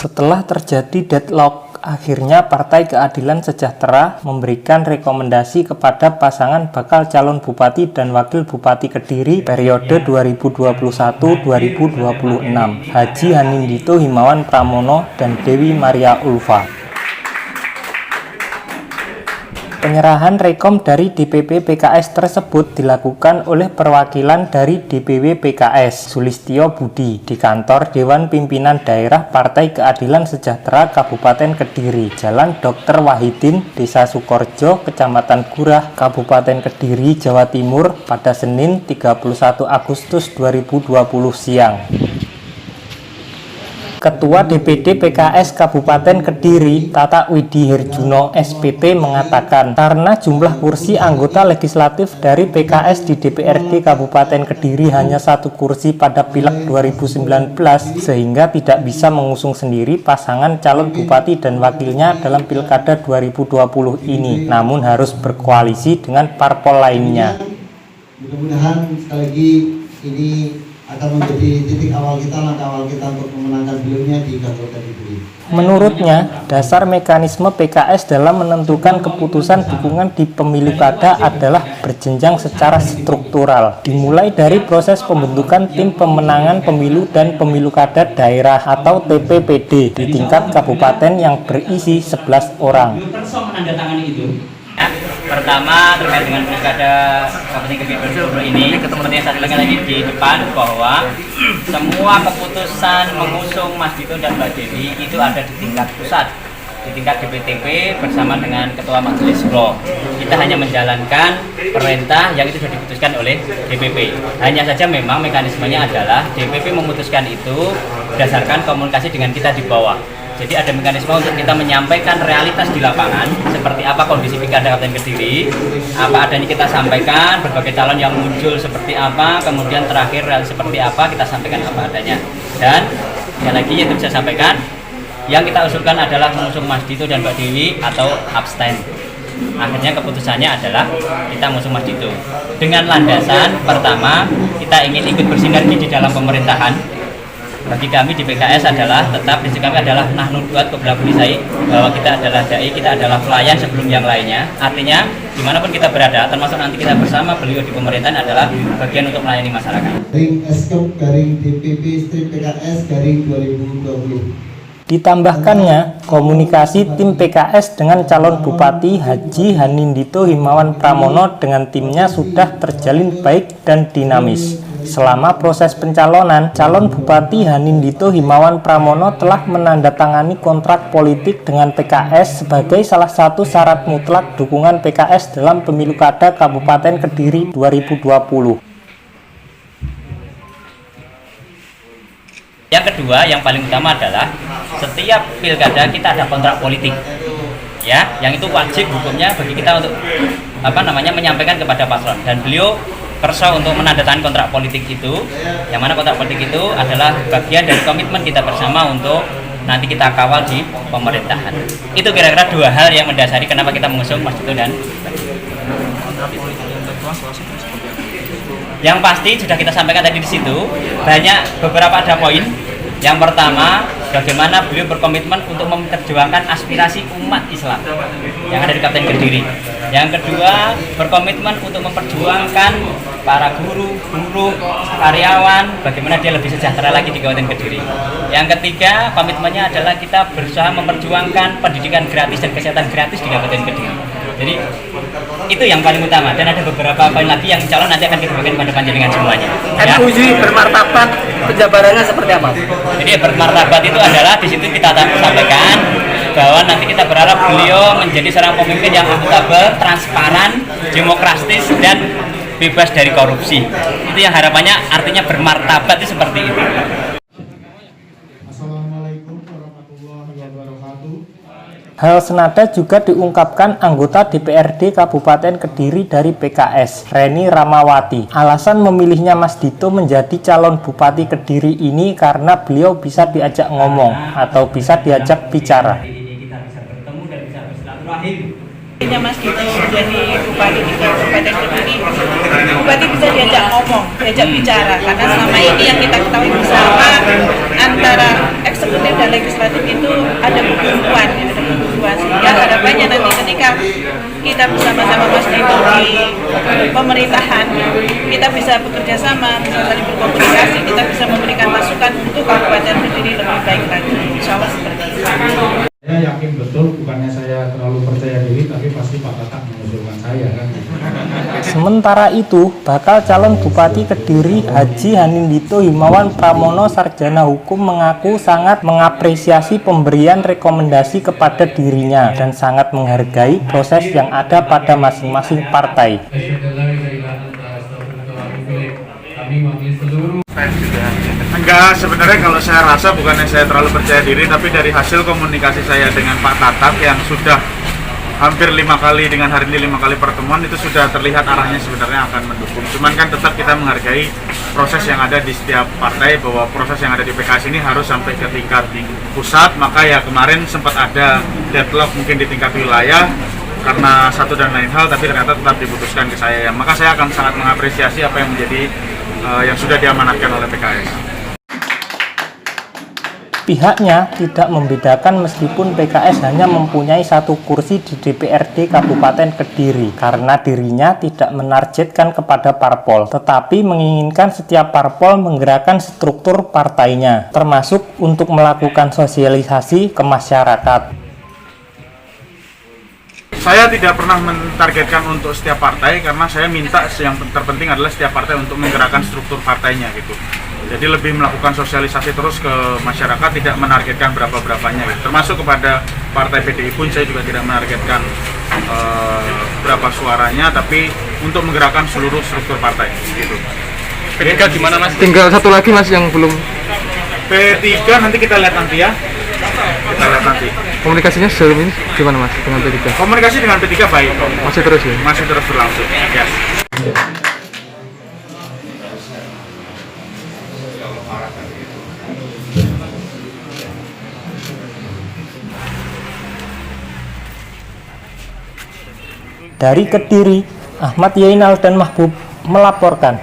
Setelah terjadi deadlock, akhirnya Partai Keadilan Sejahtera memberikan rekomendasi kepada pasangan bakal calon Bupati dan Wakil Bupati Kediri periode 2021-2026, Haji Hanindito Himawan Pramono dan Dewi Maria Ulfa. Penyerahan rekom dari DPP PKS tersebut dilakukan oleh perwakilan dari DPW PKS, Sulistyo Budi, di kantor Dewan Pimpinan Daerah Partai Keadilan Sejahtera Kabupaten Kediri, Jalan Dr. Wahidin, Desa Sukorjo, Kecamatan Gurah, Kabupaten Kediri, Jawa Timur, pada Senin 31 Agustus 2020 siang. Ketua DPD PKS Kabupaten Kediri, Tata Widi Herjuno, SPP, mengatakan karena jumlah kursi anggota legislatif dari PKS di DPRD Kabupaten Kediri hanya 1 kursi pada Pileg 2019, sehingga tidak bisa mengusung sendiri pasangan calon bupati dan wakilnya dalam Pilkada 2020 ini, namun harus berkoalisi dengan parpol lainnya. Mudah-mudahan sekali lagi ini akan menjadi titik awal kita, langkah awal kita untuk memenangkan beliaunya di Kabupaten Kediri. Menurutnya, dasar mekanisme PKS dalam menentukan keputusan dukungan di pemilu kada adalah berjenjang secara struktural, dimulai dari proses pembentukan tim pemenangan pemilu dan pemilu kada daerah atau TPPD di tingkat kabupaten yang berisi 11 orang. Pertama, terkait dengan pilkada Kabupaten Kediri ini, seperti yang saya bilang tadi di depan, bahwa semua keputusan mengusung Mas Dito dan Mbak Dewi itu ada di tingkat pusat, di tingkat DPTP bersama dengan Ketua Majelis Suro. Kita hanya menjalankan perintah yang itu sudah diputuskan oleh DPP. Hanya saja memang mekanismenya adalah DPP memutuskan itu berdasarkan komunikasi dengan kita di bawah. Jadi ada mekanisme untuk kita menyampaikan realitas di lapangan, seperti apa kondisi pilkada Kabupaten Kediri, apa adanya kita sampaikan, berbagai calon yang muncul seperti apa, kemudian terakhir seperti apa, kita sampaikan apa adanya. Dan sekali lagi yang bisa sampaikan, yang kita usulkan adalah mengusung Mas Dito dan Mbak Dewi atau abstain. Akhirnya keputusannya adalah kita mengusung Mas Dito. Dengan landasan pertama, kita ingin ikut bersinergi di dalam pemerintahan. Bagi kami di PKS adalah tetap prinsip kami adalah nahnu duat qabla kulli syai, bahwa kita adalah dai, kita adalah pelayan sebelum yang lainnya. Artinya dimanapun kita berada, termasuk nanti kita bersama beliau di pemerintahan adalah bagian untuk melayani masyarakat. Garing Eskom garing DPP strip PKS garing 2020. Ditambahkannya, komunikasi tim PKS dengan calon Bupati Haji Hanindito Himawan Pramono dengan timnya sudah terjalin baik dan dinamis. Selama proses pencalonan, calon Bupati Hanindito Himawan Pramono telah menandatangani kontrak politik dengan PKS sebagai salah satu syarat mutlak dukungan PKS dalam pemilu kada Kabupaten Kediri 2020. Yang kedua, yang paling utama adalah setiap pilkada kita ada kontrak politik, ya, yang itu wajib hukumnya bagi kita untuk menyampaikan kepada paslon, dan beliau kerso untuk menandatangani kontrak politik itu, yang mana kontrak politik itu adalah bagian dari komitmen kita bersama untuk nanti kita kawal di pemerintahan. Itu kira-kira 2 hal yang mendasari kenapa kita mengusung Mas Dito dan yang pasti sudah kita sampaikan tadi di situ, banyak beberapa ada poin. Yang pertama, bagaimana beliau berkomitmen untuk memperjuangkan aspirasi umat Islam yang ada di Kabupaten Kediri. Yang kedua, berkomitmen untuk memperjuangkan para guru, buruh, karyawan, bagaimana dia lebih sejahtera lagi di Kabupaten Kediri. Yang ketiga, komitmennya adalah kita berusaha memperjuangkan pendidikan gratis dan kesehatan gratis di Kabupaten Kediri. Jadi itu yang paling utama, dan ada beberapa poin lagi yang calon nanti akan kita berikan pada panjenengan semuanya. NUJ bermartabat penjabarannya seperti apa? Jadi bermartabat itu adalah di situ kita sampaikan bahwa nanti kita berharap beliau menjadi seorang pemimpin yang akuntabel, transparan, demokratis, dan bebas dari korupsi. Itu yang harapannya, artinya bermartabat itu seperti itu. Assalamualaikum warahmatullahi wabarakatuh. Hal senada juga diungkapkan anggota DPRD Kabupaten Kediri dari PKS, Reni Ramawati. Alasan memilihnya Mas Dito menjadi calon Bupati Kediri ini karena beliau bisa diajak ngomong atau bisa diajak bicara. Kita bisa bertemu dan bisa bersilaturahim. Mas Dito menjadi bupati di Kabupaten Kediri, bupati bisa diajak ngomong, diajak bicara, karena selama ini yang kita ketahui bersama antara eksekutif dan legislatif itu ada kebuntuan, sehingga harapannya nanti ketika kita bersama-sama Mas Dito di pemerintahan, kita bisa bekerja sama, bisa saling berkomunikasi, kita bisa memberikan masukan untuk Kabupaten Kediri lebih baik lagi. Insya Allah seperti itu. Saya yakin betul, bukannya saya terlalu percaya diri, tapi pasti Pak Tatak mengusulkan saya kan. Sementara itu, bakal calon Bupati Kediri Haji Hanindito Himawan Pramono Sarjana Hukum mengaku sangat mengapresiasi pemberian rekomendasi kepada dirinya dan sangat menghargai proses yang ada pada masing-masing partai. Enggak, sebenarnya kalau saya rasa bukannya saya terlalu percaya diri, tapi dari hasil komunikasi saya dengan Pak Tatak yang sudah hampir 5 kali, dengan hari ini 5 kali pertemuan, itu sudah terlihat arahnya sebenarnya akan mendukung. Cuman kan tetap kita menghargai proses yang ada di setiap partai, bahwa proses yang ada di PKS ini harus sampai ke tingkat pusat. Maka ya kemarin sempat ada deadlock mungkin di tingkat wilayah karena satu dan lain hal, tapi ternyata tetap diputuskan ke saya. Maka saya akan sangat mengapresiasi apa yang menjadi yang sudah diamanatkan oleh PKS. Pihaknya tidak membedakan meskipun PKS hanya mempunyai 1 kursi di DPRD Kabupaten Kediri karena dirinya tidak menargetkan kepada parpol, tetapi menginginkan setiap parpol menggerakkan struktur partainya, termasuk untuk melakukan sosialisasi ke masyarakat. Saya tidak pernah mentargetkan untuk setiap partai karena saya minta yang terpenting adalah setiap partai untuk menggerakkan struktur partainya gitu. Jadi lebih melakukan sosialisasi terus ke masyarakat, tidak menargetkan berapa-berapanya gitu. Termasuk kepada partai PDI pun saya juga tidak menargetkan berapa suaranya, tapi untuk menggerakkan seluruh struktur partai gitu. P3 gimana Mas? Tinggal satu lagi Mas yang belum. P3 nanti kita lihat nanti ya. Kita lihat nanti. Komunikasinya sebelum ini gimana Mas dengan P3? Komunikasi dengan P3 baik. Masih terus ya? Masih terus berlangsung. Yes. Dari Kediri, Ahmad Yainal dan Mahbub melaporkan.